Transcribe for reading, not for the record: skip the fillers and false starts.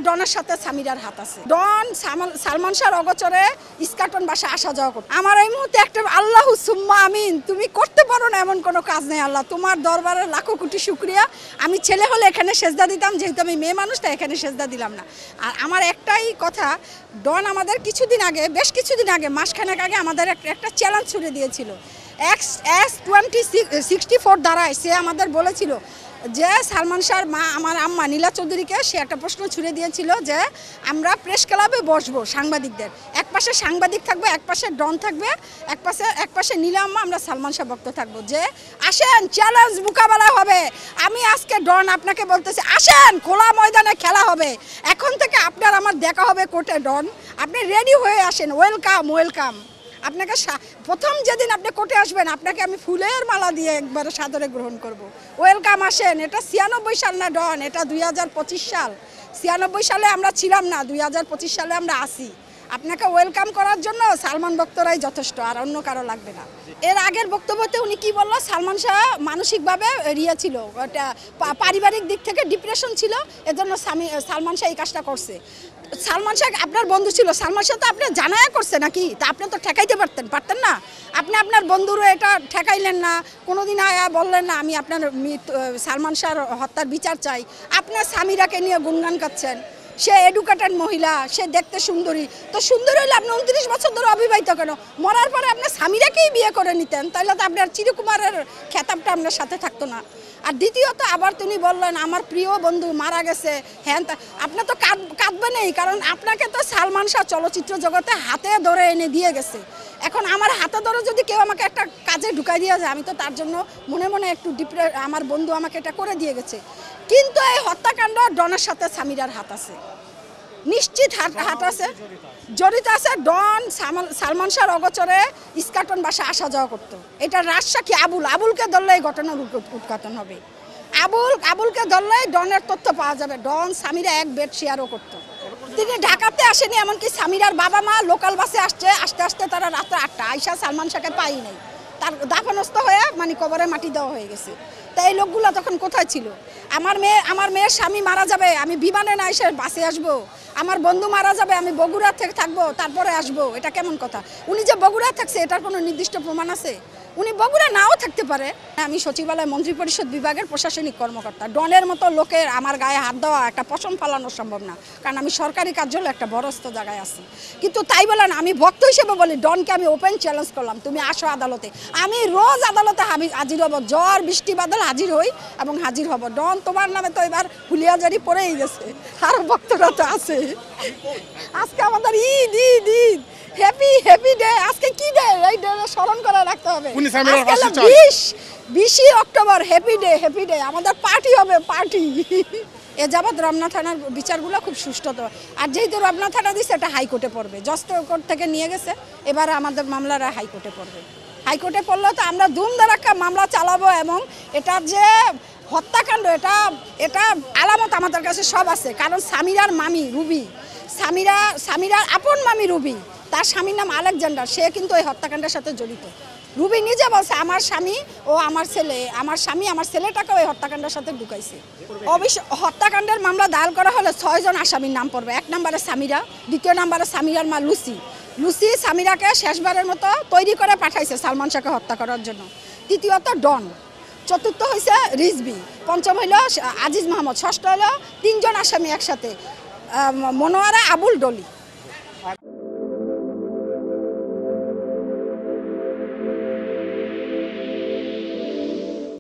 ডনের সাথে সামিরার হাত আছে। ডন সালমান শাহর অগোচরে ইস্কাটন বাসা আসা যাওয়া করতে। আমার এই মুহূর্তে একটা আল্লাহু সুম্মা আমিন, তুমি করতে পারো না এমন কোনো কাজ নেই। আল্লাহ তোমার দরবারে লাখো কোটি শুকরিয়া। আমি ছেলে হলে এখানে সেজদা দিতাম, যেহেতু আমি মেয়ে মানুষ তাই এখানে সেজদা দিলাম না। আর আমার একটাই কথা, ডন আমাদের কিছুদিন আগে, বেশ কিছুদিন আগে, মাসখানেক আগে আমাদের একটা চ্যালেঞ্জ ছুড়ে দিয়েছিল। X2064 দ্বারায় সে আমাদের বলেছিল যে সালমান শাহর মা আমার আম্মা নীলা চৌধুরীকে সে একটা প্রশ্ন ছুড়ে দিয়েছিল যে আমরা প্রেস ক্লাবে বসবো সাংবাদিকদের, এক পাশে সাংবাদিক থাকবে, এক পাশে ডন থাকবে, এক পাশে নীলা আম্মা, আমরা সালমান শাহ ভক্ত থাকবো, যে আসেন চ্যালেঞ্জ মোকাবেলা হবে। আমি আজকে ডন আপনাকে বলতেছি, আসেন খোলা ময়দানে খেলা হবে, এখন থেকে আপনার আমার দেখা হবে কোর্টে। ডন আপনি রেডি হয়ে আসেন, ওয়েলকাম ওয়েলকাম। আপনাকে প্রথম যেদিন আপনি কোর্টে আসবেন আপনাকে আমি ফুলের মালা দিয়ে একবারে সাদরে গ্রহণ করব। ওয়েলকাম, আসেন। এটা 96 সাল না ডন, এটা 2025 সাল। 96 সালে আমরা ছিলাম না, 2025 সালে আমরা আসি। আপনাকে ওয়েলকাম করার জন্য সালমান ভক্তরাই যথেষ্ট, আর অন্য কারো লাগবে না। এর আগের বক্তব্যতে উনি কি বললো, সালমান শাহ মানসিকভাবে ছিল, পারিবারিক দিক থেকে ডিপ্রেশন ছিল, এজন্য সালমান শাহ এই কাজটা করছে। সালমান শাহ আপনার বন্ধু ছিল, সালমান শাহ তো আপনি জানায়া করছে নাকি, তা আপনি তো ঠেকাইতে পারতেন না। আপনি আপনার বন্ধুরও এটা ঠেকাইলেন না, কোনোদিন আয়া বললেন না আমি আপনার সালমান শাহর হত্যার বিচার চাই। আপনার সামিরাকে নিয়ে গুনগান করছেন, সে এডুকেটেড মহিলা, সে দেখতে সুন্দরী, তো সুন্দরী হলে আপনি 29 বছর ধরে অবিবাহিত কেন? মরার পরে আপনি স্বামীরাকেই বিয়ে করে নিতেন, তাহলে তো আপনার চিরকুমারের খেতাবটা আপনার সাথে থাকতো না। আর দ্বিতীয়ত আবার তিনি বললেন আমার প্রিয় বন্ধু মারা গেছে, হ্যাঁ আপনি তো কাঁদবেনই, কারণ আপনাকে তো সালমান শাহ চলচ্চিত্র জগতে হাতে ধরে এনে দিয়ে গেছে। এখন আমার হাতে ধরে যদি কেউ আমাকে একটা কাজে ঢুকাই দিয়ে যায়, আমি তো তার জন্য মনে মনে একটু আমার বন্ধু আমাকে এটা করে দিয়ে গেছে। কিন্তু এই হত্যাকাণ্ড ডনের সাথে সামিরার হাত আছে, নিশ্চিত হাত আছে, জড়িত আছে। ডন সালমান শাহর অগোচরে ইস্কাটন বাসা আসা যাওয়া করতো। এটা রাজসাক্ষী আবুলকে ধরলে এই ঘটনার উদ্ঘাটন হবে। আবুলকে ধরলে ডনের তথ্য পাওয়া যাবে। ডন সামিরা এক বেড শেয়ারও করতো। তিনি ঢাকাতে আসেনি, এমনকি সামিরার বাবা মা লোকাল বাসে আস্তে আস্তে তারা রাত্রে 8টা আইসা সালমান শাহকে পাই নাই, তার দাফনস্থ হয়ে মানে কবরে মাটি দেওয়া হয়ে গেছে। তাই এই লোকগুলো তখন কোথায় ছিল? আমার মেয়ের স্বামী মারা যাবে, আমি বিমানে না এসে বাসে আসবো। আমার বন্ধু মারা যাবে, আমি বগুড়া থেকে থাকবো তারপরে আসবো, এটা কেমন কথা? উনি যে বগুড়া থাকছে এটার কোনো নির্দিষ্ট প্রমাণ আছে? উনি বগুড়া নাও থাকতে পারে। আমি সচিবালয় মন্ত্রিপরিষদ বিভাগের প্রশাসনিক কর্মকর্তা। ডনের মতো লোকের আমার গায়ে হাত দেওয়া, একটা পশম ফালানো সম্ভব না, কারণ আমি সরকারি কার্যালয়ে একটা বড়স্থ জায়গায় আছি। কিন্তু তাই বলেন আমি ভক্ত হিসেবে বলি, ডনকে আমি ওপেন চ্যালেঞ্জ করলাম, তুমি আসো আদালতে। আমি রোজ আদালতে হাজির হব, ঝড় বৃষ্টি বাদল হাজির হই এবং হাজির হব। ডন তোমার নামে তো এবার হুলিয়াজারি পড়েই গেছে, আরো ভক্তরা তো আছে। আজকে আমাদের ঈদ হ্যাপি ডে। আজকে কি ডে? এই ডে স্মরণ করে রাখতে হবে। 20 অক্টোবর হ্যাপি ডে, আমাদের পার্টি হবে, পার্টি। এ যাবৎ রমনা থানার বিচারগুলো খুব সুষ্ঠু। আর যেহেতু রমনা থানা দিচ্ছে এটা হাইকোর্টে পড়বে, জজ কোর্ট থেকে নিয়ে গেছে, এবারে আমাদের মামলাটা হাইকোর্টে পড়বে। হাইকোর্টে পড়লে তো আমরা ধুমধারাক্কা মামলা চালাবো, এবং এটার যে হত্যাকাণ্ড এটা আলামত আমাদের কাছে সব আছে। কারণ সামিরার মামি রুবি, সামিরার আপন মামি রুবি, তার স্বামীর নাম আলেকজান্ডার, সে কিন্তু এই হত্যাকাণ্ডের সাথে জড়িত। রুবি নিজে বলছে আমার স্বামী ও আমার স্বামী আমার ছেলেটাকে ওই হত্যাকাণ্ডের সাথে ঢুকাইছে। হত্যাকাণ্ডের মামলা দায়ের করা হলে 6 জন আসামির নাম পড়বে। 1 নম্বরে সামিরা, 2 নম্বরে সামিরার মা লুসি সামিরাকে শেষবারের মতো তৈরি করে পাঠাইছে সালমান শাহকে হত্যা করার জন্য। তৃতীয়ত ডন, চতুর্থ হয়েছে রিজবি, পঞ্চম হইল আজিজ মাহমুদ, ষষ্ঠ হলো 3 জন আসামি একসাথে, মনোয়ারা, আবুল, ডলি।